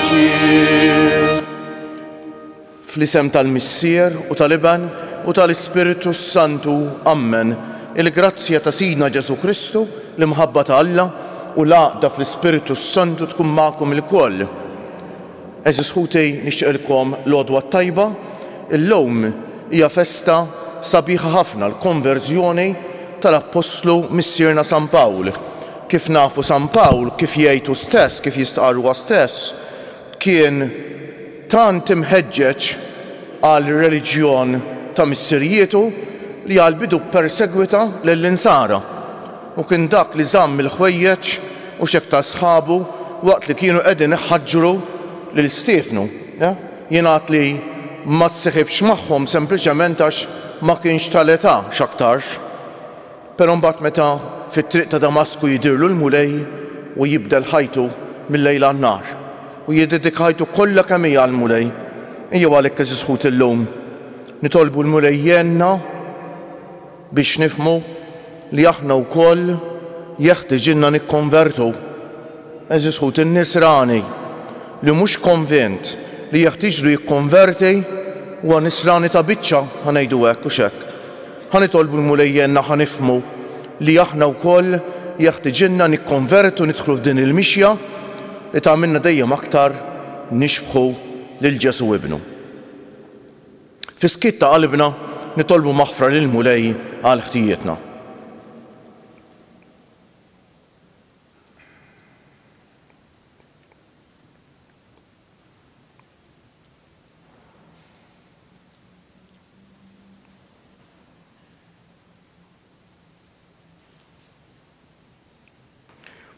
l-aġir. Fl-isem tal-Missier u tal-Iban u tal-Ispiritu Santu, Amen. Il-grazzja ta' Sidna Ġesu Kristu, l-imħabba ta' Alla u l-għaqda fl-Ispiritu Santu tkun magħkom il-koll. Eżis ħutej nixtieqilkom l-għodwa tajba, illum hija festa sabiħa ħafna l-konverżjoni tal-Apostlu Missierna San Pawl. Kif nafu San Pawl, kif jgħidu stess, kif jistqarruha stess, kien tant imħeġġeġ għal reliġjon ta' missirjietu li għal bidu persegwita lill-insara u kien dak li żamm il-ħwejjeġ u xek ta' sħabu waqt li kienu qegħdin iħaġġru lil Stefnu. Jingħad li ma tseħħibx magħhom sempliċement għax ma kienx tal-età x'aktarx. Però mbagħad meta fit-triq ta' Damasku jidirlu l-mulej u jibdel ħajtu mill-lejl għan-nar u jiddedika ħajtu kollha kemm hija l-mulej. Ejjew għalhekk eżis ħut illum nitolbu l-mulej jenna biex nifhmu li aħna wkoll jeħtieġilna nikkonvertu. Eżis ħut in-nisrani li mhux konvint li jeħtieġlu jikkonverti huwa nisrani ta' biċċa ħanejdu hekk u x'hekk. Ħanitolbu l-mulej jenna ħanifhmu li aħna wkoll jeħtieġilna nikkonvertu nidħlu f'din il-mixja li tagħmilna dejjem aktar nixbħu lil Ġesu ibnu. Fi skitt ta' qalbna nitolbu maħfra lil mulej għal ħtijietna.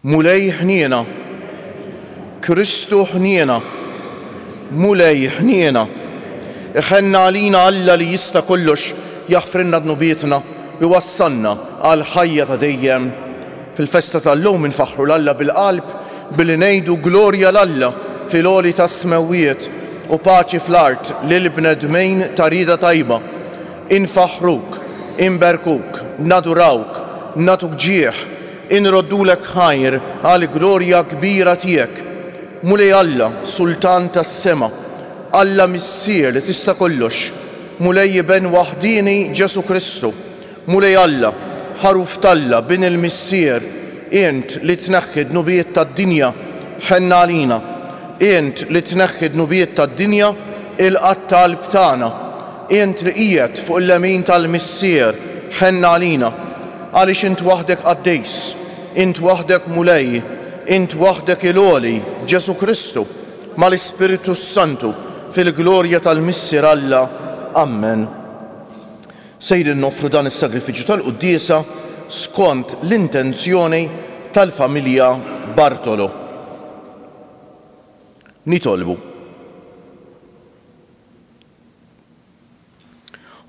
Mulej ħniena, Kristu ħniena, mulej ħniena, iħenna għalina Alla li jista' kollox jaħfrinna dnubietna u wassalna għal ħajja ta' dejjem. Fil-festa tal-lum infaħru l-Alla bil-qalb billi ngħidu glorja l-Alla fil-għoli ta' smewiet u paċi fl-art lil bnedmejn ta' rieda tajba. Infaħruk, inberkuk, nadurawk, natuk ġieħ, inroddulek ħajr għal glorja kbira tiegħek. Mulej Alla, Sultan tas-sema, Alla Missier li tista' kollox, mulej ben waħdini Ġesu Kristu, mulej Alla, ħaruf talla bin il-Missier, int li tneħħi dnubiet tad-dinja ħenna għalina, int li tneħħi dnubiet tad-dinja il-qatt qalb tagħna, int li qiegħed fuq il-lemin tal-Missier ħenna għalina, għaliex int waħdek qaddejs, int waħdek mulej, int waħdek il-għoli Ġesu Kristu mal-Ispiritu Santu fil-glorja tal-Missier Alla. Amen. Sejrin noffru dan is-sagrifiċċju tal-Quddiesa skont l-intenzjoni tal-familja Bartolo. Nitolbu.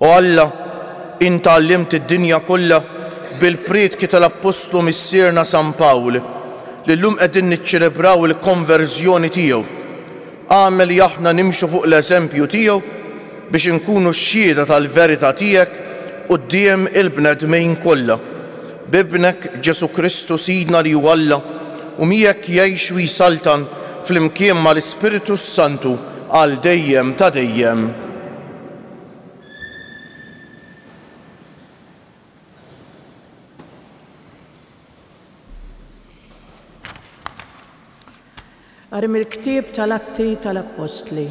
O Alla, int għallimt id-dinja kollha bil-priedki tal-Apostlu Missierna San Pawl li llum qegħdin niċċelebraw il-konverżjoni tiegħu. Għamel li aħna nimxu fuq l-eżempju tiegħu biex inkunu x-xhieda tal-verità tiegħek quddiem il-bnedmejn kollha. Bibnek Ġesu Kristu Sidna li huwa Alla u miegħek jgħix u jsaltan flimkien mal-Ispiritu Santu għal dejjem ta' dejjem. Arim il-ktieb tal-Atti tal-Apostli.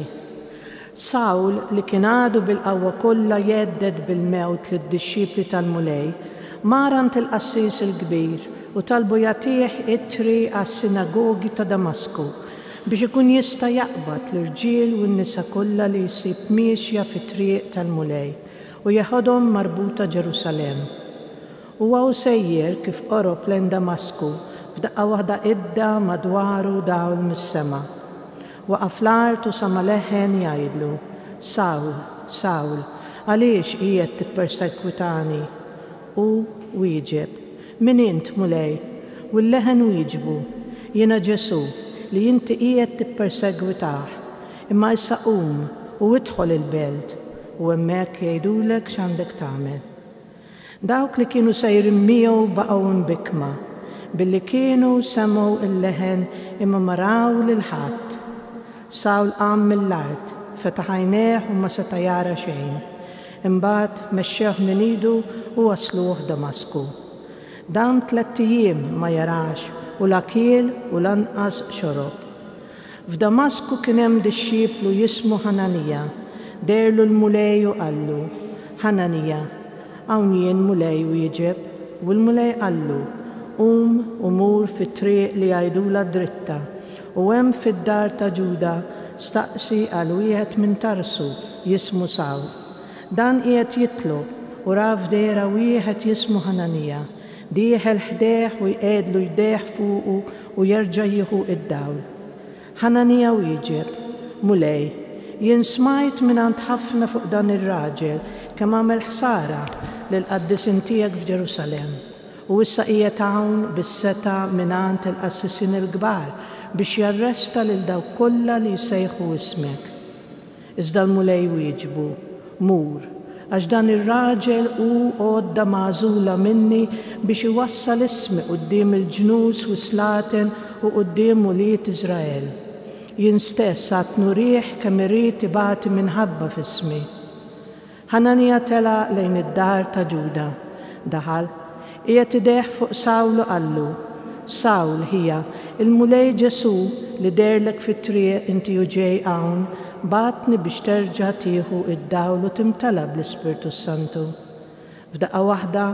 Sawl li kien għadu bil-qawwa kollha jedded bil-mewt lid-dixxipli tal-mulej, marant il-qassis il-kbir u talbu jagħtih ittri għas-sinagogi ta' Damasku biex ikun jista' jaqbad l-irġiel u n-nisa kollha li jsib miexja fit-triq tal-mulej u jaħodhom marbuta Ġerusalemm. Huwa sejjer kif qorob lejn Damasku f'daqqa waħda idda madwaru dawl mis-sema. Waqaf l-art u sama leħen jgħidlu: Sawl, Sawl, għaliex qiegħed tippersekwitani? U wieġeb: Min int mulej? U l-leħen wieġbu: Jiena Ġesu li inti qiegħed tippersegwitah, imma issa qum u idħol il-belt u hemmhekk jgħidulek x'għandek tagħmel. Dawk li kienu sejrin miegħu baqgħu imbikma billi kienu semgħu il-leħen imma ma raw lil ħadd. Sawl qam mill-art, fetaħ għajnejh u ma seta' jara xejn. Imbagħad mexxew min idu u wasluh Damasku. Dan 3 ijiem ma jarax u la kiel u lanqas xorob. F'Damasku kien hemm dixxiplu jismu Ħananija, derlu l-mulej u qallu: Ħananija, hawn jien mulej u jiġeb, u l-mulej qallu: u mur fit-triq li jgħidula dritta, u hemm fid-dar ta' Ġuda staqsi għal wieħed minn Tarsu jismu Sawl. Dan qiegħed jitlob u ra f'dejra wieħed jismu Ħananija, dieħel ħdejh u jqegħdlu jdejh fuqu u jerġa' jieħu id-dawl. Ħananija wieġeb: Mulej, jien smajt mingħand ħafna fuq dan ir-raġel kemm għamel ħsara lill-qaddisin tiegħek f'Ġerusalemm. U issa qiegħed hawn bis-seta mingħand il-qassisin il-kbar biex jarresta lil dawk kollha li jsejħu ismek. Iżda l-mulej wieġbu: Mur, għax dan ir-raġel hu għodda magħżula minni biex iwassal ismi quddiem il-ġnus u slaten u quddiem ulied Iżrael. Jien stess għad nurih kemm irrid ibati minħabba f'ismi. Ħananija telaq lejn id-dar ta' Ġuda. Daħal, qiegħed idejh fuq Sawl u qallu: Sawl hija il-mulej Ġesu li derlek fit-triq inti u ġej hawn batni biex terġa' tieħu id-dawl u timtala bl-Ispirtu Santu. F'daqqa waħda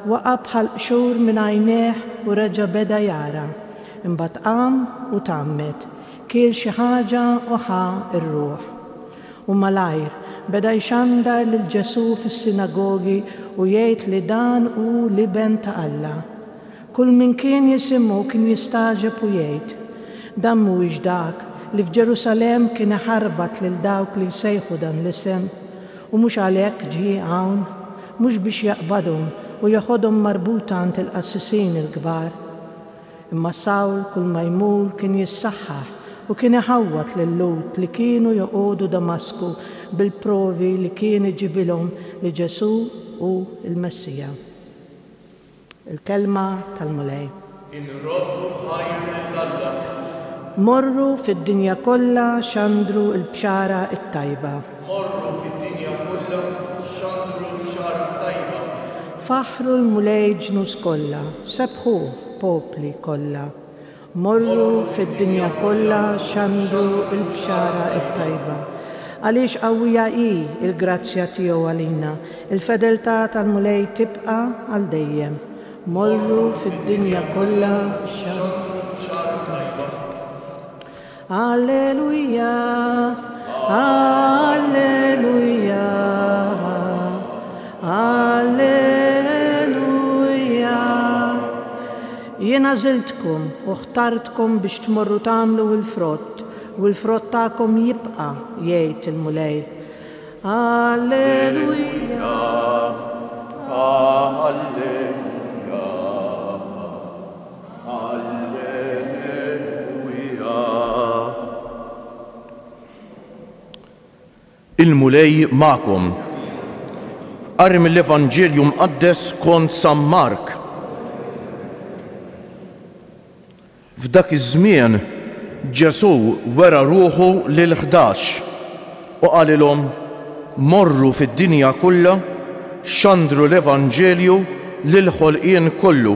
waqa' bħal qxur minn għajnejh u reġa' beda jara. Imbagħad qam u tgħammed, kiel xi ħaġa u ħa r-ruħ. U malajr beda jxandar lil Ġesu fis-sinagogi u jgħid li dan hu l-iben ta' Alla. Kull min kien jisimgħu kien jistaġeb u jgħid: Dan mhuwiex dak li f'Ġerusalemm kien iħarbat lil dawk li jsejħu dan l-isem, u mhux għalhekk ġie hawn, mhux biex jaqbadhom u jaħodhom marbuta għand il-qassisin il-kbar. Imma Sawl kull ma jmur kien jissaħħaħ u kien iħawwat lil Lut li kienu joqogħdu Damasku bil-provi li kien iġibilhom li Ġesu u l-Messija. Il-kelma tal-mulej. Inroddu ħajr lill-Alla. Morru fid-dinja kollha xandru l-bxara t-tajba. Morru fid-dinja kollha xandru l-bxara t-tajba. Faħru l-mulej ġnus kollha, sebħuh popli kollha. Morru fid-dinja kollha xandru l-bxara t-tajba. Għaliex qawwija hi l-grazzja tiegħu għalina, il-fedeltà tal-mulej tibqa' għal dejjem. Morru fid-dinja kollha xandru l-bxara t-tajba. Alleluja, alleluja, alleluja. Jien għażiltkom u ħtartkom biex tmorru tagħmlu l-frott u l-frott tagħkom jibqa' jgħid il-mulej. Alleluja, alleluja. Il-mulej ma'kom. Qari mill-Evanġelju mqaddes skont San Mark. F'dak iż-żmien Ġesu wera ruħu lil 11 u qalilhom: Morru fid-dinja kollha xandru l-Evanġelju lil ħolqien kollu.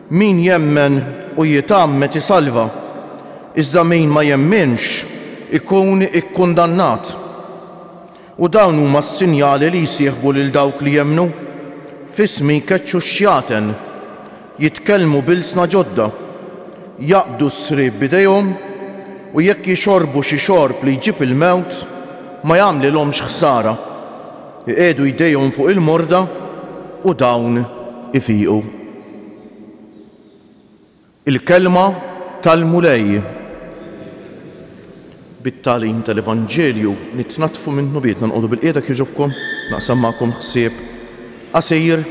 Min jemmen u jitgħammed isalva, iżda min ma jemminx ikun ikkundannat. U dawn huma s-sinjali li jsieħbu lil dawk li jemmnu: f'ismi jkeċċu x-xjaten, jitkellmu bilsna ġodda, jaqbdu s-srieb b'idejhom u jekk jixorbu xi xorb li jġib il-mewt ma jagħmlilhomx ħsara, iqiegħdu jdejhom fuq il-morda u dawn ifiequ. Il-kelma tal-mulej. Bit-tagħlim tal-Evanġelju nitnatfu minnu bietna nqogħdu bil-qiegħda kieġobkom naqsam magħkom ħsieb qasir.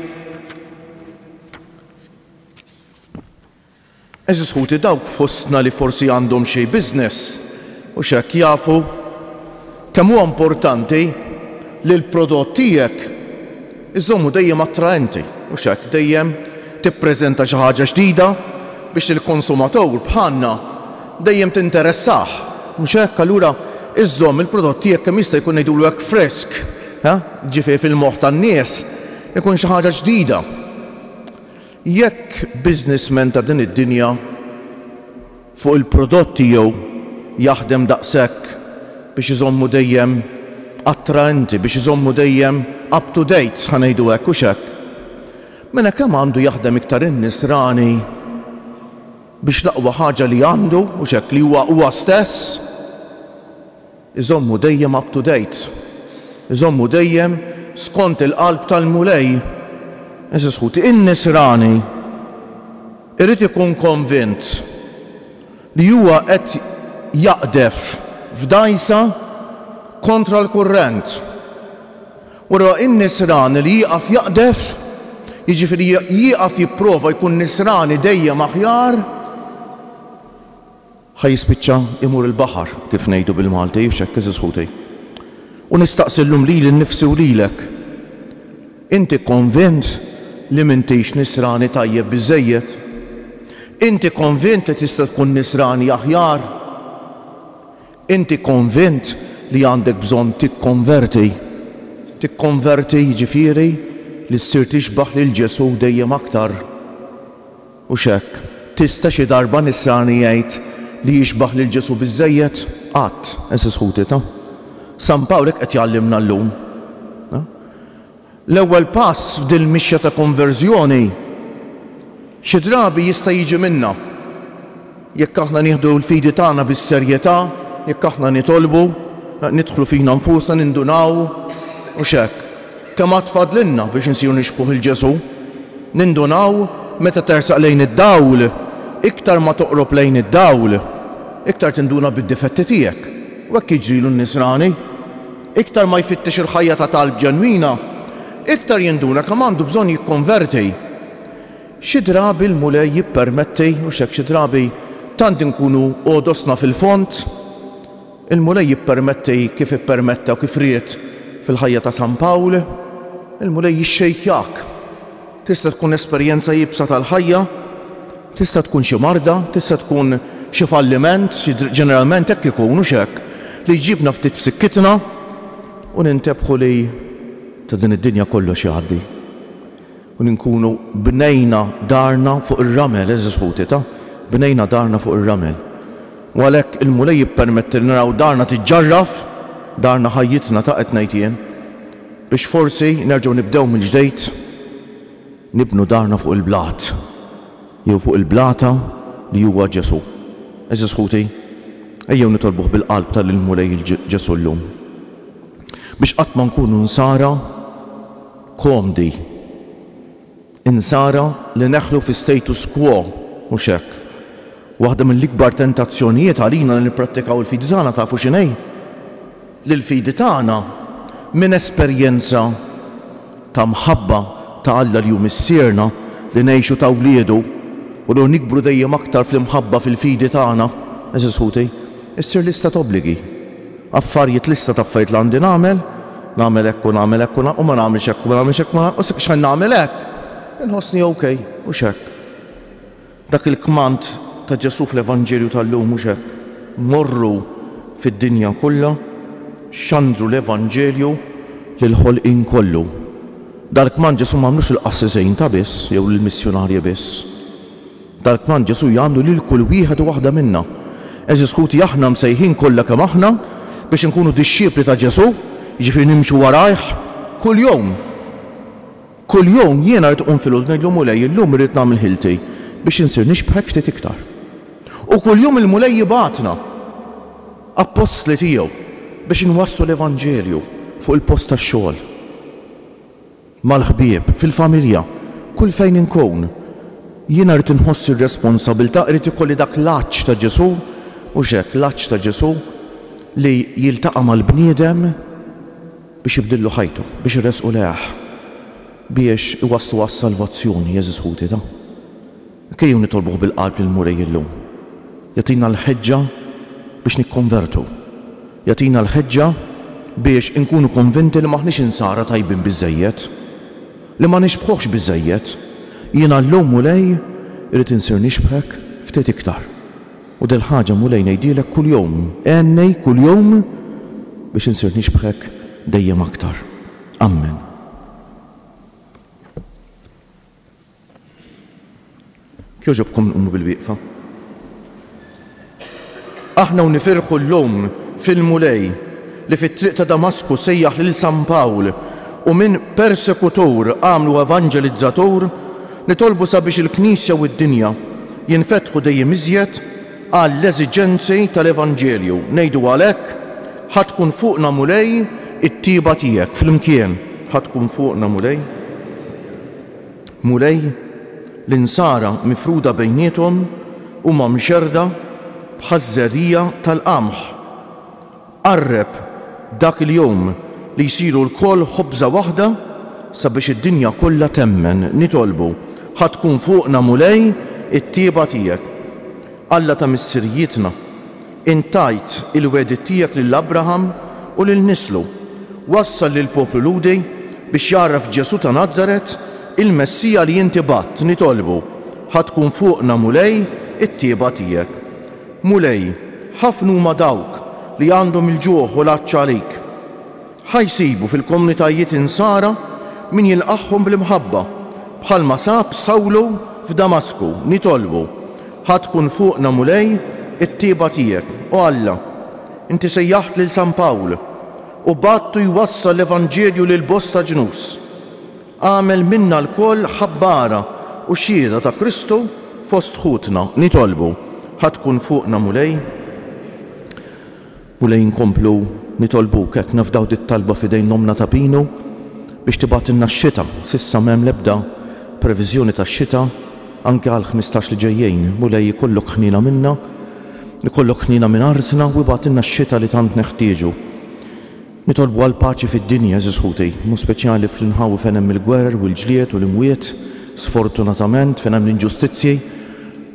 Eżis ħuti dawk fostna li forsi għandhom xi business u x'hekk jafu kemm huwa importanti li l-prodott tiegħek iżommu dejjem attraenti u x'hekk dejjem tippreżenta xi ħaġa ġdida biex il-konsumatur bħalna dejjem tinteressah mhux hekk allura iżżomm il-prodotti jekk kemm jista' jkun ngħidulu hekk fresk, ġifieri fil-moħħ tan-nies ikun xi ħaġa ġdida. Jekk businessman ta' din id-dinja fuq il-prodotti jew jaħdem daqshekk biex iżommu dejjem attraenti, biex iżommu dejjem up to date ħanejdu hekk u hekk. Mela kemm għandu jaħdem iktar in-nisrani biex l-aqwa ħaġa li għandu u hekk li huwa stess iżommu dejjem up to date. Iżommu dejjem skont il-qalb tal-mulej. Sħuti, in-nisrani irid ikun konvint li huwa qed jaqdef f'dajsa kontra l-kurrent. Wara in-nisrani li jieqaf jaqdef, jiġifieri jieqaf jipprova jkun nisrani dejjem aħjar, ħajispiċċa imur il-baħar kif ngħidu bil-Malti u xekk sħuti. U nistaqsillhom lili nnifsi u lilek. Inti konvint li m'intix nisrani tajjeb biżejjed? Inti konvint li tista' tkun nisrani aħjar? Inti konvint li għandek bżonn tikkonverti? Tikkonverti jiġifieri li ssir tixbaħ lil Ġesu dejjem aktar. U x'hekk, tista' xi darba nisrani jgħid li jixbaħ lil Ġesu biżejjed? Qatt, sħuti ta'. San Pawlek qed jgħallimna llum. L-ewwel pass f'dil mixja ta' konverżjoni xi drabi jista' jiġi minnha. Jekk aħna nieħdu l-fidi tagħna bis-serjetà, jekk aħna nitolbu, nidħlu fina nfusna nindunaw u x'hekk. Kemm għad fadlilna biex insiru nixbuħ il-Ġesu, nindunaw meta tersaq lejn id-dawl, iktar ma toqrob lejn id-dawl, iktar tinduna bid-difetti tiegħek. U hekk jiġrilu n-nisrani, iktar ma jfittex il-ħajja ta' talb ġenwina, iktar jinduna kemm għandu bżonn jikkonverti. Xi drabi l-mulej jippermetti u x'hekk xi drabi tant inkunu għodosna fil-font, il-mulej jippermetti kif ippermetta u kif ried fil-ħajja ta' San Pawl, il-mulej jixxejkjak. Tista' tkun esperjenza jibsa tal-ħajja, tista' tkun xi marda, tista' tkun xi falliment, ġeneralment hekk ikunu x'hekk li jġibna ftit f'sikkitna u nintebħu li ta' din id-dinja kollox jgħaddi. U nkunu bnejna darna fuq ir-ramel, sħuti ta' bnejna darna fuq ir-ramel. U għalhekk il-mulej jippermetti li naraw darna tiġġarraf, darna ħajjitna ta' qed ngħid jien, biex forsi nerġgħu nibdew mill-ġdejt nibnu darna fuq il-blat, jew fuq il-blata li huwa Ġesu. Sħuti, ejjew nitolbuh bil-qalb tal-mulej Ġesu llum. Biex qatt ma nkunu nsara komdi, insara li neħlu fi status quo u x'hekk. Waħda mill-ikbar tentazzjonijiet għalina li nipprattikaw il-fidi tagħna tafu x'inhi? Li l-fidi tagħna minn esperjenza ta' mħabba ta' Alla li hu missierna li ngħixu ta' wliedu u li nikbru dejjem aktar fl-imħabba fil-fidi tagħna, sħuti, issir lista ta' obbligi. Affarijiet lista ta' affarijiet li għandi nagħmel hekk u nagħmel hekk u ma nagħmilx hekk u ma nagħmilx hekk u x'ħan nagħmel hekk. Inħossni okej u x'hekk. Dak il-kmand ta' Ġesu fl-Evanġelju tal-lum u x'hekk. Morru fid-dinja kollha, xandru l-Evanġelju lil-ħolqien kollu. Dal-kmand Ġesu m'għamlux il-qassisejn ta' biss jew lill-missjonarji biss. Dal-kmand Ġesu jagħmlu lil kull wieħed u waħda minna. Sħuti aħna msejħin kollha kemm aħna biex inkunu dixxiepli ta' Ġesu, jiġifieri nimxu warajh kull jum. Kull jum jiena rrid qum filgħodu ngħidlu mulej illum irid nagħmel ħilti biex insir nixbħek ftit iktar. U kull jum il-mulej jibgħatna appostli tiegħu biex inwasslu l-Evanġelju fuq il-post tax-xogħol. Mal-ħbieb, fil-familja, kull fejn inkun. Jiena rrid inħoss ir-responsabbiltà, rrid ikolli dak l-aċċ ta' Ġesu u x'hekk l-aċċ ta' Ġesu li jiltaqa' mal-bniedem biex jibdillu ħajtu, biex irresqu leħ, biex iwasslu għas-salvazzjoni, sħuti ta'. Kejju nitolbuh bil-qalb lill-mulej illum. Jagħtina l-ħeġġa biex nikkonvertu. Jagħtina l-ħeġġa biex inkunu konvinti li maħniex insara tajbin biżejjed, li ma nixbħuhx biżejjed. Jiena llum mulej irid insir nixbħek ftit iktar. U del ħaġa mulej ngħidilek kuljum, għennej kuljum biex insir nixbħek dejjem aktar. Amen. Kjoġobkom nqumu bil-wieqfa. Aħna nifirħu l-lum fil-mulej li fit-triq ta' Damasku sejjaħ lil San Pawl u minn persekutur għamlu evangelizzatur nitolbu sabiex il-Knisja u d-dinja jinfetħu dejjem iżjed għall-eżiġenzi tal-Evanġelju. Ngħidu għalhekk ħatkun fuqna mulej it-tiba tiegħek flimkien. Ħatkun fuqna mulej. Mulej l-insara mifruda bejniethom huma mxerda bħaż-żerrija tal-qamħ. Qarreb dak il-jum li jsiru l-koll ħobża waħda sabiex id-dinja kollha temmen. Nitolbu ħatkun fuqna mulej it-tiba tiegħek. Alla ta' missirijietna, intajt il-wedit tiegħek lil Abraham u lil nislu. Wassal lil poplu ludi biex jaraf Ġesu ta' Nażaret il-Messija li inti batt. Nitolbu ħatkun fuqna mulej it-tieba tiegħek. Mulej, ħafna huma dawk li għandhom il-ġuħ u l-għaċċ għalik. ħajsibu fil-komunitajiet insara min jilqaħħom bl-imħabba bħalma sab Sawlu f'Damasku. Nitolbu ħatkun fuqna mulej it-tieba tiegħek. U Alla, inti sejjaħt lil San Pawl u battu jwassal l-Evanġelju lil bosta ġnus. Għamel minna l-koll ħabbara u xhieda ta' Kristu fost ħutna. Nitolbu ħatkun fuqna mulej. Mulej nkomplu nitolbuk hekk nafdaw dit-talba f'idejn nomna ta' Pinu biex tibatilna x-xita. Sissa m'hemm l-ebda previżjoni tax-xita anke għal 15 li ġejjin. Mulej jkollok ħnina minna, ikollok ħnina minn artna u jbatilna x-xita li tant neħtieġu. Nitolbu għal paċi fid-dinja, eżis ħuti, mu speċjali fl-inħawi fejn hemm il-gwerer u l-ġlied u l-imwiet, sfortunatament fejn hemm l-inġustizzji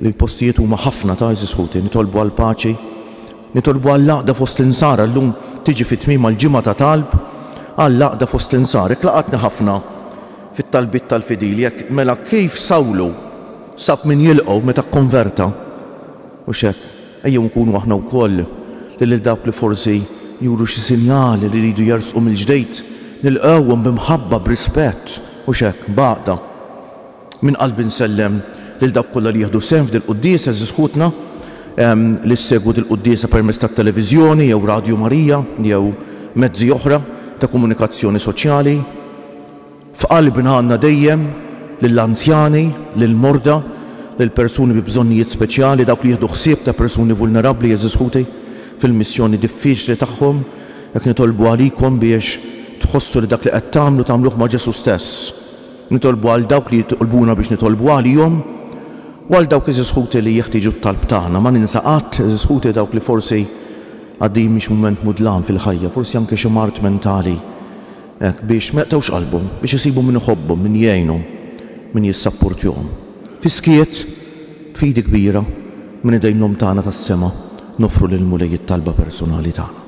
li l-postijiet huma ħafna ta' eżis ħuti. Nitolbu għal paċi, nitolbu għal laqda fost l-insara llum tiġi fit-tmiem għal-ġimgħa ta' talb għal laqda fost l-insar. Klaqatni ħafna fit-talbit tal-fidili, jekk mela kif Sawlu sab min jilqgħu meta konverta. U x'hekk ejjew nkunu aħna wkoll lil dawk li forsi juru xi sinjali li jridu jersqu mill-ġdejt nilqgħuhom b'imħabba b'rispett u x'hekk baqda. Min qalbi nsellem lil dawk kollha li jieħdu sehem f'dil-quddiesa eżis ħutna li ssegwu dil-quddiesa permezz tat-televiżjoni jew Radio Marija jew mezzi oħra ta' komunikazzjoni soċjali. F'qalbna għandna dejjem lill-anzjani, lill-morda, lill-persuni bi bżonnijiet speċjali, dawk li jieħdu ħsieb ta' persuni vulnerabbli eżis ħuti fil-missjoni diffiċli tagħhom. Jekk nitolbu għalikom biex tħossu li dak li qed tagħmlu tagħmluh ma' Ġesu stess. Nitolbu għal dawk li jitolbuna biex nitolbu għalihom u għal dawk eżis ħuti li jeħtieġu t-talb tagħna. Ma ninsa qatt eżis ħuti dawk li forsi għaddejjin mhix mument mudlan fil-ħajja, forsi anke xi mart mentali hekk biex ma jaqtgħux qalbhom, biex isibu min iħobbhom, min jgħinhom, min jissapportjuhom. Fiskiet b'fidi kbira minn idejn tagħna tas-sema nofru lil mulej it-talba personali tagħna.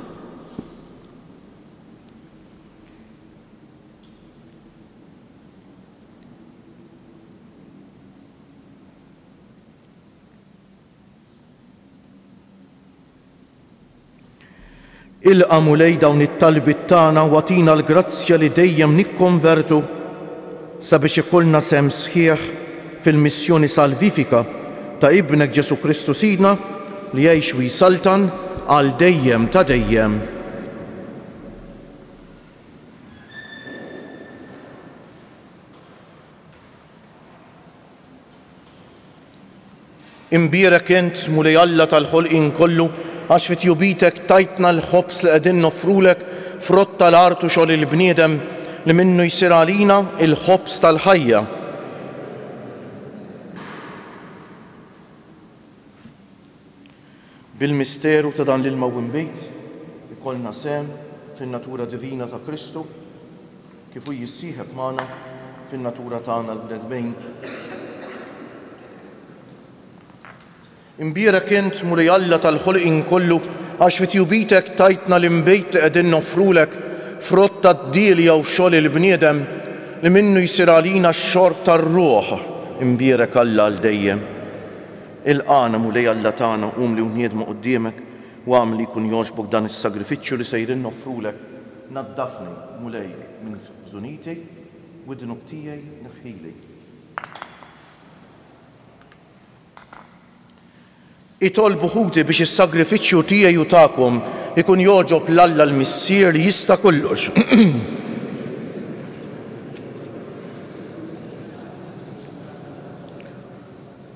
Ilqa' mulej dawn it-talbit tagħna u agħtina l-grazzja li dejjem nikkonvertu sabiex ikollna sehem sħiħ fil-missjoni salvifika ta' Ibnek Ġesu Kristu Sidna li jgħix u jsaltan għal dejjem ta' dejjem. Imbierek int mulej Alla tal-ħolqien kollu għax fit-jubitek tajtna l-ħobs li qegħdin nofrulek frott tal-art u xogħol il-bniedem li minnu jsir għalina il-ħobs tal-ħajja. Bil-misteru ta' dan l-mawwin bejt ikollna sehem fin-natura divina ta' Kristu kif hu jissieħeb magħna fin-natura tagħna l-bnedmin. Imbierek int mulej Alla tal-ħolqien kollu għax fit-jubitek tajtna l-imbejt li qegħdin nofrulek frott tad-dielja u xogħol il-bniedem li minnu jsir għalina x-xorb tar-ruħ. Imbierek Alla għal dejjem. il-qana mulej Alla tagħna qum li wniedmu quddiemek u għamel li jkun jogħġbok dan is-sagrifiċċju li sejrin noffrulek. Naddafni mulej minn żuniti u d-dnub tiegħi neħħili. Itolbu ħuti biex is-sagrifiċċju tiegħi u tagħkom ikun jogħġob l-Alla l-Missier li jista' kollox.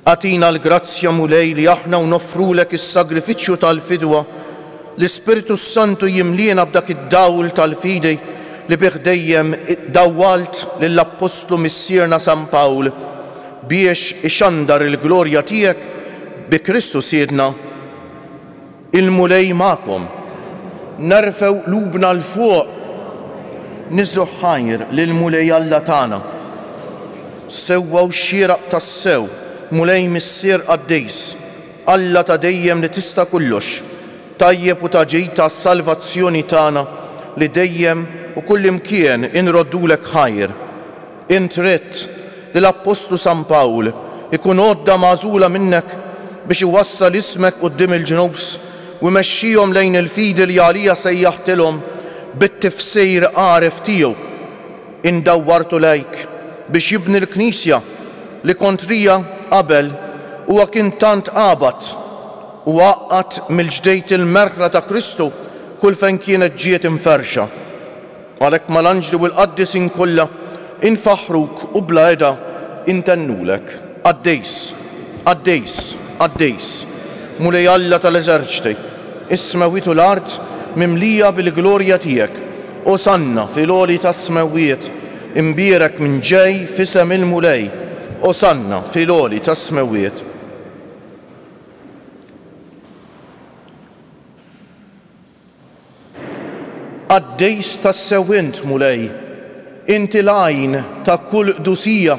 Atina l-grazzja mulej li aħna u noffrulek is-sagrifiċċju tal-fidwa l-Ispiritu Santu jimliena b'dak id-dawl tal-fidi li bih dejjem dawwalt lill-Apostlu Missierna San Pawl biex ixandar il-glorja tiegħek bi Kristu Siedna. Il-mulej magħkom. Nerfew qlubna l-fuq. Niżu ħajr lill-mulej Alla tagħna. Sewwa u xieraq tas-sew. Mulej Missier Qaddejs, Alla ta' dejjem li tista' kollox, tajjeb u ta' ġejta s-salvazzjoni tagħna li dejjem u kull imkien inroddulek ħajr. Int ridt li l-Apostlu San Pawl ikun għodda magħżula minnek biex iwassal ismek quddiem il-ġnus u jmexxihom lejn il-fidi li għalija sejjaħtilhom bit-tifsir għaref tiegħu. Indawwartu lejk biex jibni l-Knisja li kontrija qabel huwa kien tant qabat u waqqat mill-ġdejt il-merħla ta' Kristu kull fejn kienet ġiet imferxa. Għalhekk mal-anġli u l-qaddisin kollha infaħruk u bla eda intennulek. Qaddejs, Qaddejs, Qaddejs, mulej Alla tal-eżerċti, is-smawiet u l-art mimlija bil-glorja tiegħek. Osanna fil-għoli tas-smawiet imbierek minn ġej fisem il-mulej. Osanna fil-għoli tas-smawiet. Qaddejs tas-sewwint mulej, inti l-għajn ta' kull qdusija,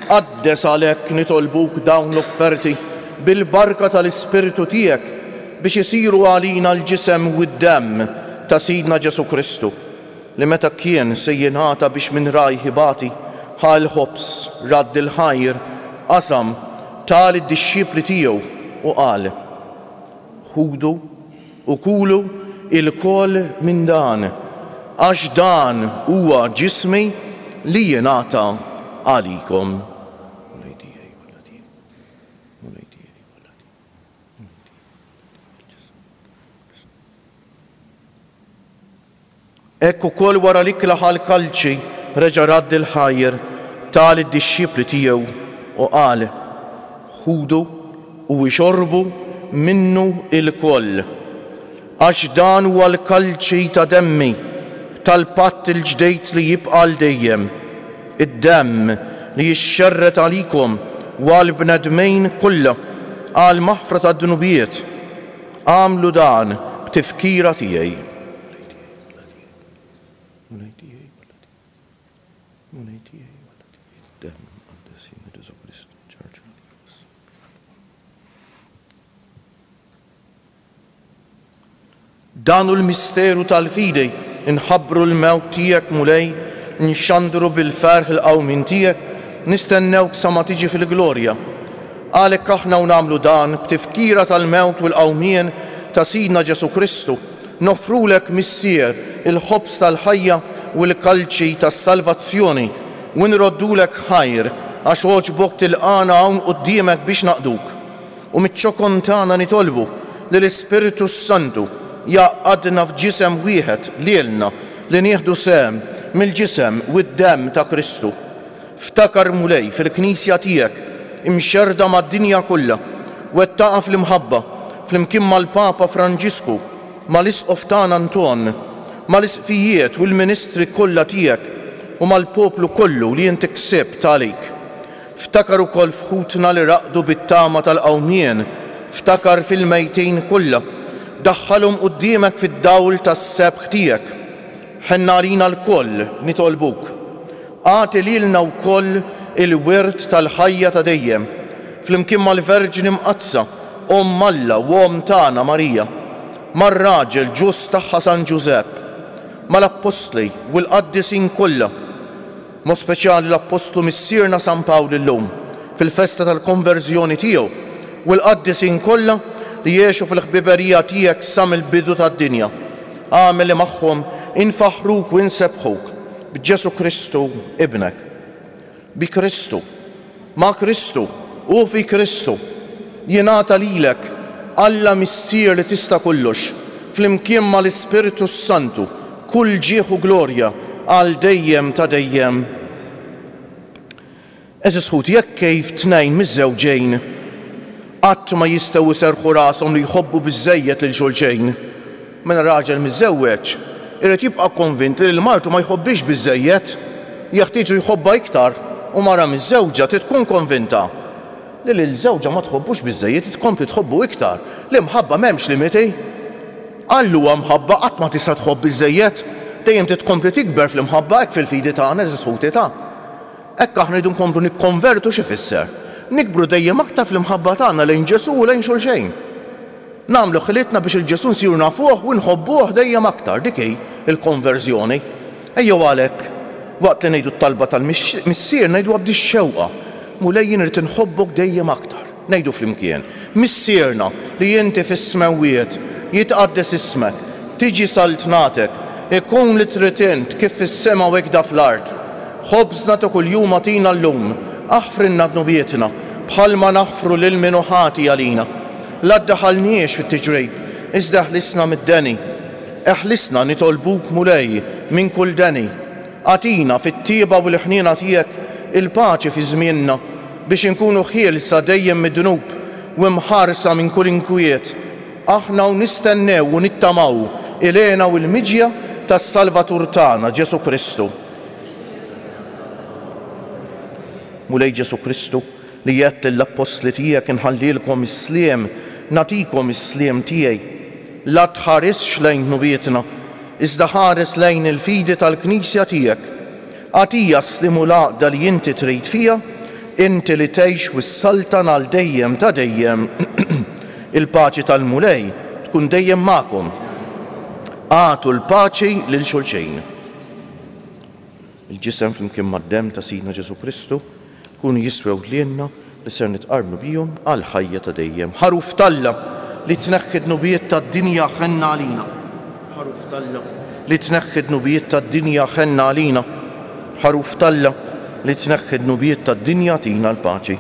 qaddes għalhekk nitolbuk dawn l-offerti bil-barka tal-Ispiritu tiegħek biex isiru għalina l-ġisem u d-demm ta' Sidna Ġesu Kristu li meta kien se jingħata biex minn rajh ibati ħal ħobs radd il-ħajr qasam tal id-dixxipli tiegħu u qal: ħudu u kulu il-koll minn dan għax dan huwa ġismi li jingħata għalikom. Ekku kol wara l-ikla ħal-kalċi reġa' radd il-ħajr tal id-dixxipli tiegħu u qal: ħudu u ixorbu minnu il-koll għax dan huwa l-kalċi ta' demmi tal-patt il-ġdejt li jibqa' dejjem, id-demm li jixxerret għalikom u għall-bnedmejn kollha għal maħfra tad-dunubiet. Għamlu dan b'tifkira tiegħi. Danu l-misteru tal-fidi inħabbru l-mewt tiegħek mulej, nxandru bil-ferħ il-qawmin tiegħek, nistennewk sa ma tiġi fil-glorja. Għalhekk aħna u nagħmlu dan b'tifkira tal-mewt u l-qawmien ta' Sidna Ġesu Kristu, noffrulek Missier il-ħobs tal-ħajja u l-kalċi tas-salvazzjoni u nroddulek ħajr għax oġbok tilqana hawn quddiemek biex naqduk. U miċ-ċokon tagħna nitolbu li l-Ispiritu Santu jaqadna f'ġisem wieħed lilna li nieħdu sehem mill-ġisem u d-demm ta' Kristu. Ftakar mulej fil-Knisja tiegħek imxerda mad-dinja kollha u wettaqa fl-imħabba flimkien mal-Papa Franġisku, mal-Isqof tagħna Anton, mal-isqfijiet u l-ministri kollha tiegħek u mal-poplu kollu li inti ksibt għalik. Ftakar ukoll fħutna li raqdu bit-tama tal-qawmien, ftakar fil-mejtin kollha, daħħalhom quddiemek fid-dawl tas-sebħ tiegħek. Ħenna għalina l-koll nitolbuk. Għati lilna wkoll il-wirt tal-ħajja ta' dejjem, flimkien mal-Verġni Mqazza, Alla u tagħna Marija, mar-raġel ġust tagħha San Ġusepp, mal-Apostli u l-qaddisin kollha, mo speċjali l-Apostlu Missierna San Pawl illum fil-festa tal-konverżjoni tiegħu u l-qaddisin kollha li jgħixu fil-ħbiberija tiegħek sa mill-bidu tad-dinja. Għamel li magħhom infaħruk u insebħuk b'Ġesu Kristu ibnek. Bi Kristu, ma' Kristu u fi Kristu jingħata lilek Alla missier li tista' kollox flimkien mal-Ispiritu Santu kull ġieħ u glorja għal dejjem ta' dejjem. Eżis ħut jekk kif tnejn miż-żewġejn qatt ma jistgħu jserħu rashom li jħobbu biżżejjed lil xulxejn. Mela raġel miżewweġ irid jibqa' konvint li l-martu ma jħobbix biżżejjed, jeħtieġu jħobba iktar u mara miż-żewġa trid tkun konvinta li l-żewġa ma tħobbux biżżejjed tkompli tħobbu iktar. L-imħabba m'hemmx limiti. Allu huwa mħabba qatt ma tista' tħobb biżżejjed, dejjem titkompli tikber fl-imħabba hekk fil-fidi tagħna eżis ħuti ta'. Hekk aħna rridu nkomplu nikkonvertu x'ifisser. Nikbru dejjem aktar fl-imħabba tagħna lejn Ġesu u lejn xulxejn. Nagħmlu ħilitna biex il-Ġesu nsiru nafuh u nħobbuh dejjem aktar dik hi il-konverżjoni. Ejjew għalhekk waqt li ngħidu t-talba tal-missier ngħiduha b'dix-xewqa. Mulej jien irid inħobbok dejjem aktar. Ngħidu flimkien. Missierna li inti fis-smawiet jitqaddes ismek, tiġi saltnatek, ikun li trid int kif fis-sema u hekk da fl-ard. Ħobżna ta' kuljum agħtina llum, aħfrilna b'nubietna bħalma naħfru lil min ħati għalina. La ddaħħalniex fit-tiġrib, iżda ħlisna mid-deni. Eħlisna nitolbuk mulej minn kull deni. Għatina fit-tieba u l-ħniena tiegħek il-paċi fi żmienna biex inkunu ħielsa dejjem mid-dnub u mħarsa minn kull inkwiet. Aħna u nistennew u nittamaw ilena u l-miġja tas-Salvatur tagħna Ġesu Kristu. Mulej Ġesu Kristu li jgħid lill-apostli tiegħek inħallilkom is-sliem, nagħtikom is-sliem tiegħi. La tħaresx lejn nubietna, iżda ħares lejn il-fidi tal-Knisja tiegħek. Għatija slimu laqda li inti trid fija, inti li tgħix wis-saltan għal dejjem ta' dejjem. Il-paċi tal-mulej tkun dejjem magħkom. Għatu l-paċi lil xulxejn. Il-ġisem flimkien mad-demm ta' Sidna Ġesu Kristu kun jiswew lienna li ser nitqarbu bihom għal ħajja ta' dejjem. Ħaruf talla li tneħħi nubijiet tad-dinja ħenna għalina. Ħaruf talla li tneħħi nubijiet tad-dinja ħenna għalina. Ħaruf talla li tneħħi nubijiet tad-dinja tina l-paċi.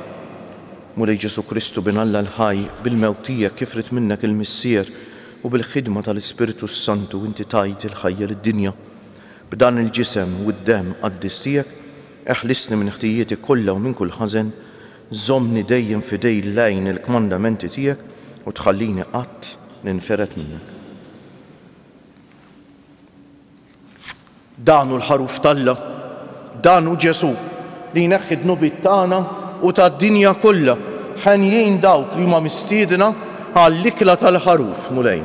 Mulej Ġesu Kristu bin Alla l-ħaj bil-mewt tiegħek kif rid minnek il-missier u bil-ħidma tal-Ispiritu Santu inti tajt il-ħajja lid-dinja. B'dan il-ġisem u d-demm qaddis tiegħek eħlisni minn ħtijieti kollha u minn kull ħażen, żommni dejjem fidej lejn il-kmandamenti tiegħek u tħallini qatt ninferet minnek. Danu l-ħaruf talla, danu Ġesu li jneħħi d-nubiet tagħna u tad-dinja kollha ħenjin dawk li huma mistiedna għall-ikla tal-ħaruf mulej.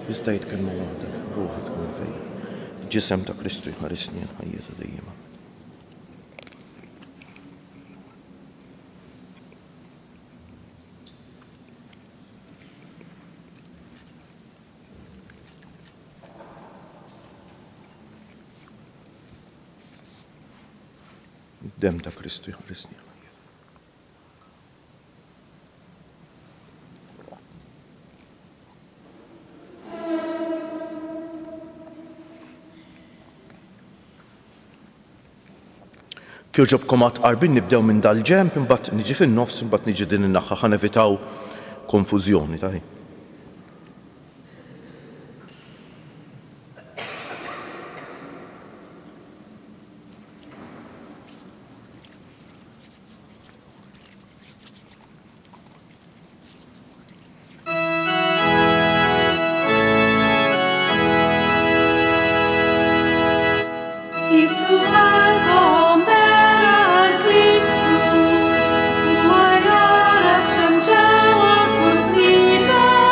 Jista' jitkellmu waħda, ruħa tkun fejn. Ġisem ta' Kristu jħarisni l-ħajja ta' dejjem. Dem ta' Kristu jħarisni. Kjoġobkom qarbin nibdew minn dal-ġemp, imbagħad niġi fin-nofs, imbagħad niġi din in-naħa ħa nevitaw konfużjoni ta' Kristu, u għajara f'xemġawa kull nida.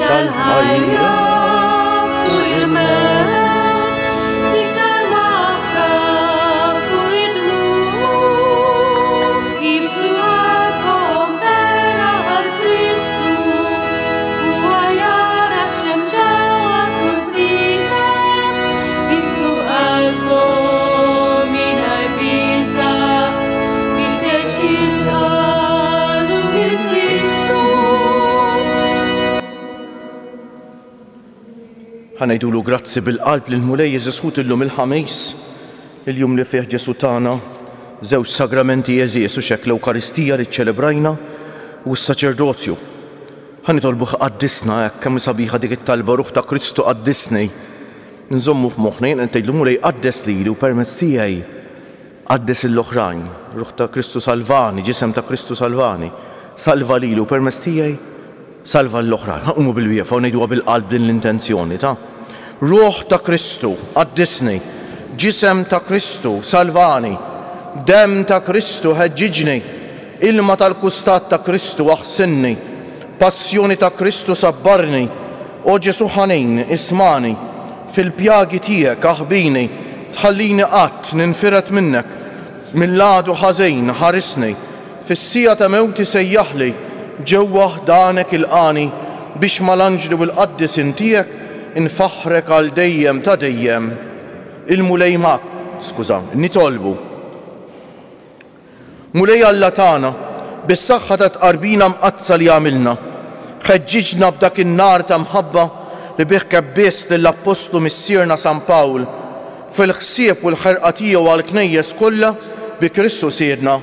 tal-ħajja fuq il-mewt, dik tal-mafra fuq il-nur, jiftu għalkom vera għal-Kristu, huwa jaraf xemġawa kull bniedem, jiftu għalkom mingħajr biża' fil-teċilqalu bil-Kristu. ħanajdulu grazzi bil-qalb lill-mulej Jeżisut illum il-ħamis, il-jum li fih Ġesu tagħna żewġ sagramenti jeżiesu xek l-Ewkaristija li ċċelebrajna u s-saċerdozju. Ħanitolbuh qaddisna hekk kemm sabiħa dik it-talba ruħ ta' Kristu qaddisni. Nżommu f'moħħna jien ngħidlu mulej qaddes lili u permezz tiegħi qaddes l-oħrajn. Ruħ ta' Kristu salvani, ġisem ta' Kristu salvani. Salva lili u permezz tiegħi salva l-oħrajn. Ħaqumu bil-wieqa u ngħiduha bil-qalb din l-intenzjoni ta' ruħ ta' Kristu qaddisni, ġisem ta' Kristu salvani, dem ta' Kristu ħeġġiġni, ilma tal-kustat ta' Kristu aħsinni, passjoni ta' Kristu sabbarni, o Ġesu ħanin ismani, fil-pjagi tiegħek aħbini, tħallini qatt ninfiret minnek, mill-għadu ħażin ħarisni, fis-sija ta' mewti sejjaħli, ġewwa ħdanek il-qani biex mal-anġlu bil-qaddis intijek infaħrek għal dejjem ta' dejjem. Il-mulej mak, nitolbu. Mulej Alla tagħna, bis-saħħa ta' tqarbina mqazza li għamilna, ħeġġiġna b'dak in-nar ta' mħabba li bih kebbist lill-Apostlu missierna San Pawl fil-ħsieb u l-ħerqa tiegħu għall-knejjes kollha bi Kristu siedna.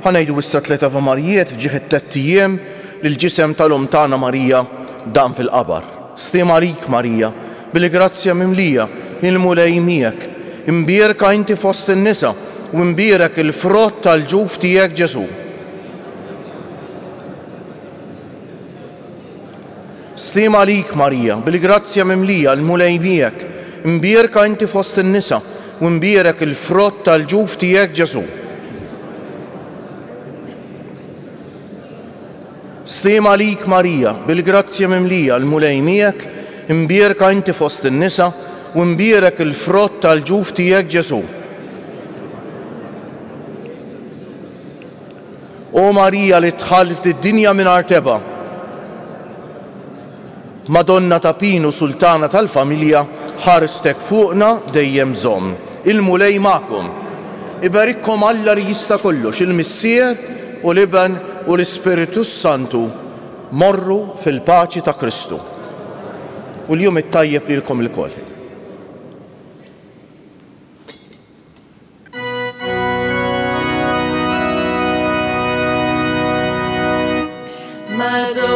Ħanejdu issa tliet Ave Marijiet fġieħ it-tlet ijiem lill-ġisem tal-Om tagħna Marija dan fil-qabar. Stima għalik Marija, bil-grazzja mimlija, il-mulej miegħek, imbierka inti fost in-nisa u imbierek il-frott tal-ġuf tiegħek Ġesu. Stima għalik Marija, bil-grazzja mimlija, il-mulej miegħek, imbierka inti fost in-nisa u imbierek il-frott tal-ġuf tiegħek Ġesu. Stima għalik Marija, bil-grazzja mimlija, l-mulej miegħek, imbierka inti fost in-nisa u imbierek il-frott tal-ġuf tiegħek Ġesu. O Marija li tħallift id-dinja mingħajr teba, Madonna ta' Pinu Sultana tal-familja, ħarstek fuqna dejjem żomm. Il-mulej magħkom. Ibarikkom Alla li jista' kollox, il-Missier u l-Iben u l-Ispiritu Santu morru fil-paċi ta' Kristu. U l-jum it-tajjeb lilkom il-koll. Madonna